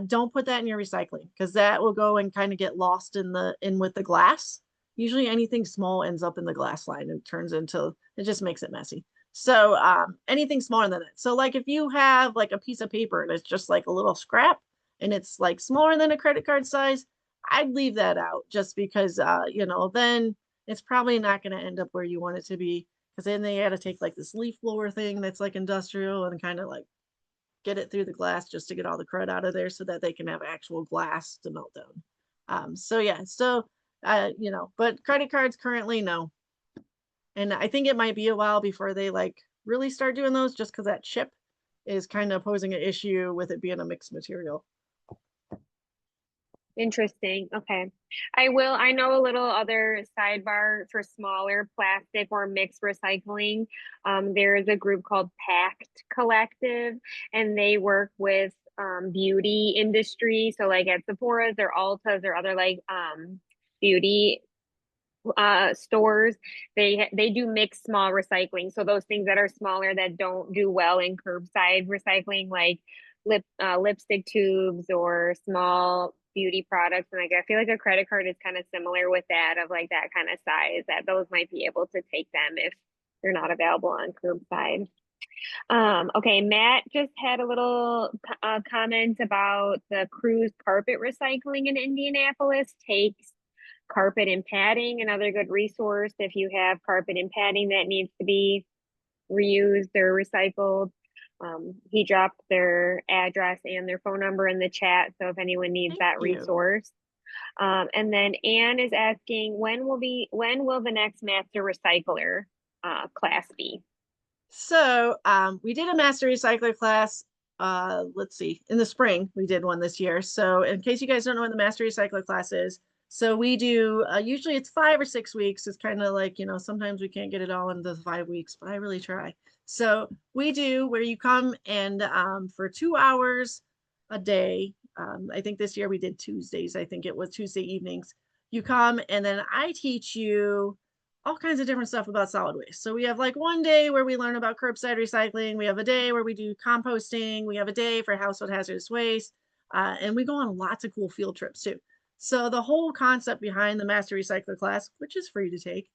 don't put that in your recycling because that will go and kind of get lost in with the glass. Usually anything small ends up in the glass line and turns into, it just makes it messy. So anything smaller than that. So like if you have like a piece of paper and it's just like a little scrap and it's like smaller than a credit card size, I'd leave that out just because then it's probably not going to end up where you want it to be. Because then they had to take like this leaf blower thing that's like industrial and kind of like get it through the glass just to get all the crud out of there so that they can have actual glass to melt down. So yeah, so but credit cards currently no. And I think it might be a while before they like really start doing those just because that chip is kind of posing an issue with it being a mixed material. Interesting. Okay. I know a little other sidebar for smaller plastic or mixed recycling. There is a group called Pact Collective, and they work with beauty industry. So like at Sephora's or Ulta's or other like beauty stores, they do mixed small recycling. So those things that are smaller that don't do well in curbside recycling, like lipstick tubes or small beauty products. And like I feel like a credit card is kind of similar with that, of like that kind of size, that those might be able to take them if they're not available on curbside. Okay, Matt just had a little comment about the cruise carpet recycling in Indianapolis takes carpet and padding. Another good resource if you have carpet and padding that needs to be reused or recycled. He dropped their address and their phone number in the chat, so if anyone needs Thank that you. resource. And then Anne is asking, when will the next master recycler class be? So we did a master recycler class. Let's see, in the spring we did one this year. So in case you guys don't know what the master recycler class is, so we do usually it's 5 or 6 weeks. It's kind of like sometimes we can't get it all in the 5 weeks, but I really try. So we do where you come and for 2 hours a day. I think this year we did Tuesdays. I think it was Tuesday evenings. You come and then I teach you all kinds of different stuff about solid waste. So we have like one day where we learn about curbside recycling. We have a day where we do composting. We have a day for household hazardous waste. And we go on lots of cool field trips too. So the whole concept behind the Master Recycler class, which is free to take,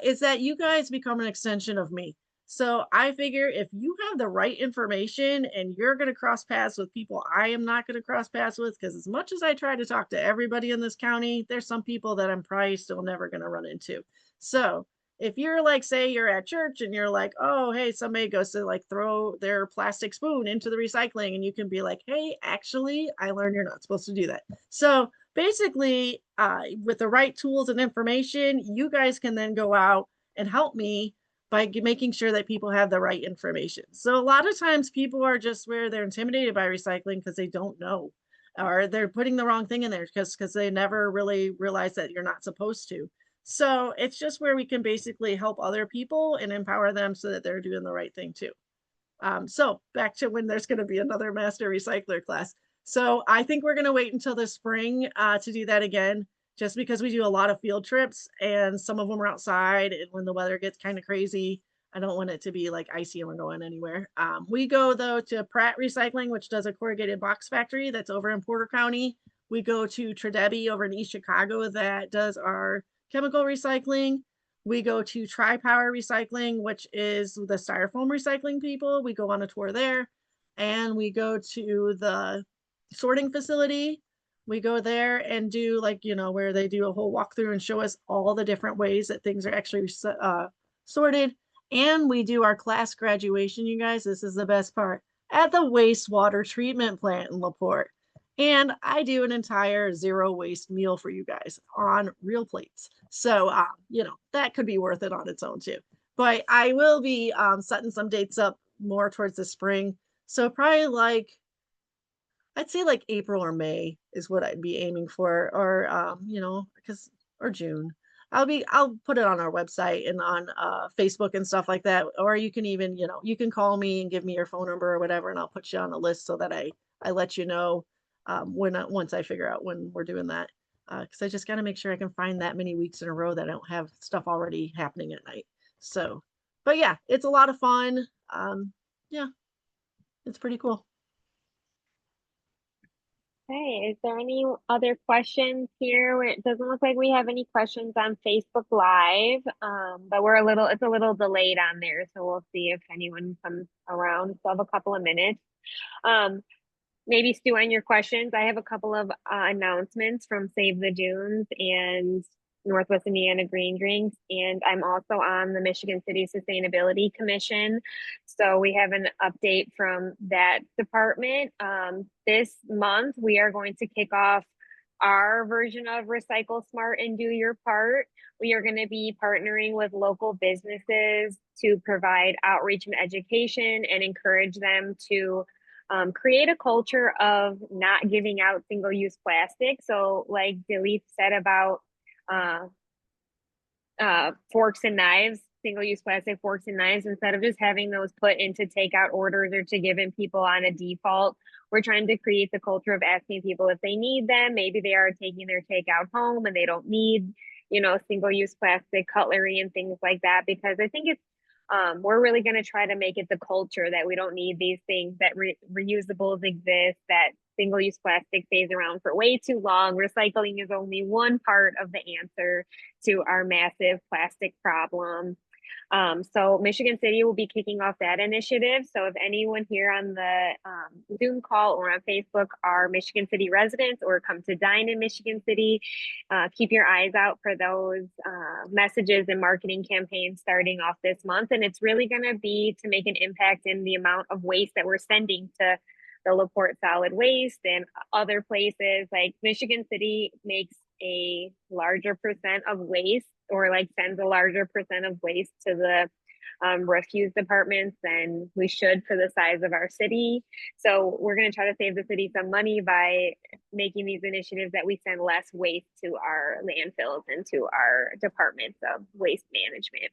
is that you guys become an extension of me. So I figure if you have the right information and you're going to cross paths with people I am not going to cross paths with, because as much as I try to talk to everybody in this county, there's some people that I'm probably still never going to run into. So if you're like, say you're at church and you're like, oh, hey, somebody goes to like throw their plastic spoon into the recycling, and you can be like, hey, actually, I learned you're not supposed to do that. So basically, with the right tools and information, you guys can then go out and help me by making sure that people have the right information. So a lot of times people are just where they're intimidated by recycling because they don't know, or they're putting the wrong thing in there because they never really realize that you're not supposed to. So it's just where we can basically help other people and empower them so that they're doing the right thing too. So back to when there's going to be another master recycler class. So I think we're going to wait until the spring to do that again, just because we do a lot of field trips and some of them are outside. And when the weather gets kind of crazy, I don't want it to be like icy and we're going anywhere. We go though to Pratt Recycling, which does a corrugated box factory that's over in Porter County. We go to Tredebi over in East Chicago that does our chemical recycling. We go to Tri Power Recycling, which is the styrofoam recycling people. We go on a tour there. And we go to the sorting facility. We go there and do like, where they do a whole walkthrough and show us all the different ways that things are actually sorted. And we do our class graduation, you guys. This is the best part, at the wastewater treatment plant in LaPorte. And I do an entire zero waste meal for you guys on real plates. So, that could be worth it on its own too. But I will be setting some dates up more towards the spring. So probably like I'd say like April or May is what I'd be aiming for, or because or June. I'll put it on our website and on Facebook and stuff like that. Or you can even, you can call me and give me your phone number or whatever, and I'll put you on a list so that I let you know once I figure out when we're doing that. Because I just got to make sure I can find that many weeks in a row that I don't have stuff already happening at night. So, but yeah, it's a lot of fun. Yeah, it's pretty cool. Okay, is there any other questions here? It doesn't look like we have any questions on Facebook Live, but it's a little delayed on there, so we'll see if anyone comes around. So I have a couple of minutes. Um, Maybe Stu, on your questions, I have a couple of announcements from Save the Dunes and Northwest Indiana Green Drinks, and I'm also on the Michigan City Sustainability Commission. So we have an update from that department. This month, we are going to kick off our version of Recycle Smart and Do Your Part. We are going to be partnering with local businesses to provide outreach and education and encourage them to create a culture of not giving out single-use plastic. So like Dilip said about uh, forks and knives, single-use plastic forks and knives, instead of just having those put into takeout orders or to giving people on a default, we're trying to create the culture of asking people if they need them. Maybe they are taking their takeout home and they don't need, single-use plastic cutlery and things like that, because I think we're really going to try to make it the culture that we don't need these things, that reusables exist, that single-use plastic stays around for way too long. Recycling is only one part of the answer to our massive plastic problem. So Michigan City will be kicking off that initiative. So if anyone here on the Zoom call or on Facebook are Michigan City residents or come to dine in Michigan City, keep your eyes out for those messages and marketing campaigns starting off this month. And it's really going to be to make an impact in the amount of waste that we're sending to the LaPorte Solid Waste and other places. Like Michigan City makes a larger percent of waste, or like sends a larger percent of waste to the refuse departments than we should for the size of our city. So we're going to try to save the city some money by making these initiatives that we send less waste to our landfills and to our departments of waste management.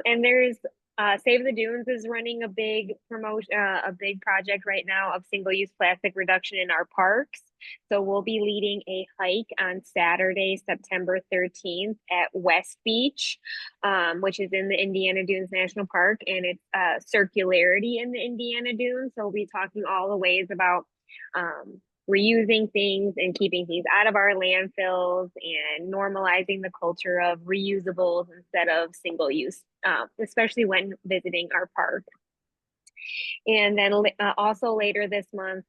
And there's Save the Dunes is running a big promotion, a big project right now of single-use plastic reduction in our parks. So we'll be leading a hike on Saturday, September 13th at West Beach, which is in the Indiana Dunes National Park, and it's circularity in the Indiana Dunes. So we'll be talking all the ways about reusing things and keeping things out of our landfills and normalizing the culture of reusables instead of single use, especially when visiting our park. And then also later this month,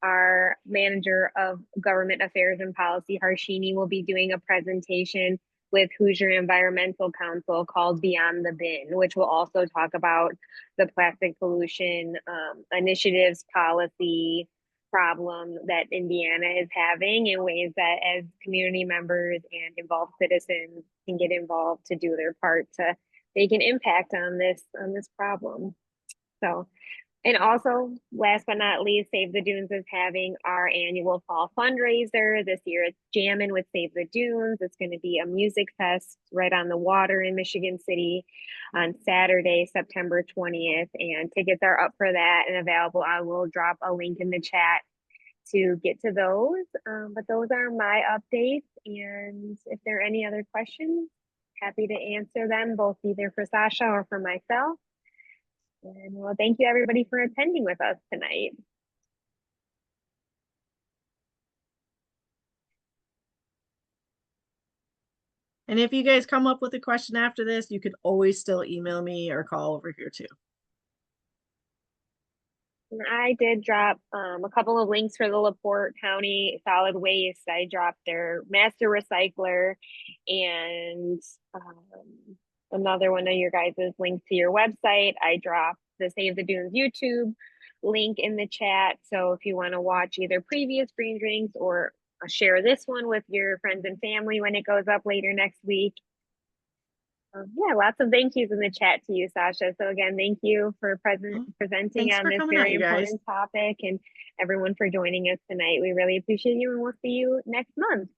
our manager of government affairs and policy, Harshini, will be doing a presentation with Hoosier Environmental Council called Beyond the Bin, which will also talk about the plastic pollution initiatives, policy, problem that Indiana is having, in ways that as community members and involved citizens can get involved to do their part to make an impact on this problem. So, and also, last but not least, Save the Dunes is having our annual fall fundraiser. This year it's Jammin' with Save the Dunes. It's going to be a music fest right on the water in Michigan City on Saturday, September 20th. And tickets are up for that and available. I will drop a link in the chat to get to those. But those are my updates. And if there are any other questions, happy to answer them, both either for Sacha or for myself. And well, thank you everybody for attending with us tonight. And if you guys come up with a question after this, you could always still email me or call over here too. And I did drop a couple of links for the LaPorte County Solid Waste. I dropped their master recycler and another one of your guys' links to your website. I dropped the Save the Dunes YouTube link in the chat. So if you want to watch either previous green drinks or share this one with your friends and family when it goes up later next week, Yeah, lots of thank yous in the chat to you, Sasha. So again, thank you for Oh, presenting thanks on for this coming out, very you guys. important topic, and everyone for joining us tonight. We really appreciate you, and we'll see you next month.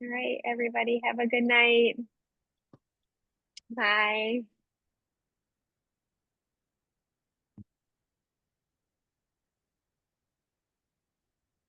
All right, everybody, have a good night. Bye.